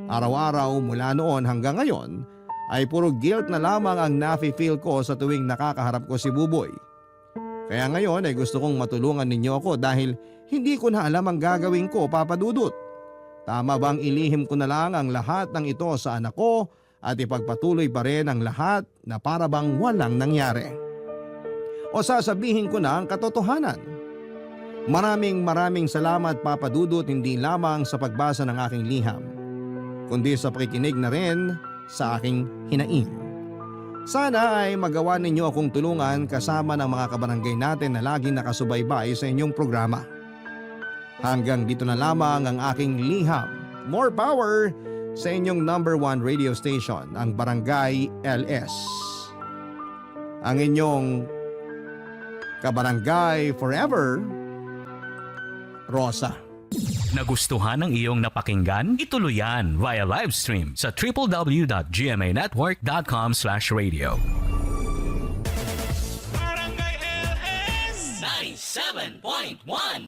Araw-araw mula noon hanggang ngayon ay puro guilt na lamang ang nafe-feel ko sa tuwing nakakaharap ko si Buboy. Kaya ngayon ay gusto kong matulungan ninyo ako dahil hindi ko na alam ang gagawin ko, Papa Dudut. Tama bang ilihim ko na lang ang lahat ng ito sa anak ko at ipagpatuloy pa rin ang lahat na para bang walang nangyari? O sasabihin ko na ang katotohanan? Maraming salamat, Papa Dudut, hindi lamang sa pagbasa ng aking liham, kundi sa pakikinig na rin sa aking hinaing. Sana ay magawa ninyo akong tulungan kasama ng mga kabarangay natin na laging nakasubaybay sa inyong programa. Hanggang dito na lamang ang aking liham. More power sa inyong number 1 radio station, ang Barangay LS. Ang inyong kabarangay forever, Rosa. Nagustuhan ng iyong napakinggan? Ituloy yan via live stream sa www.gmanetwork.com/radio. Barangay LS 97.1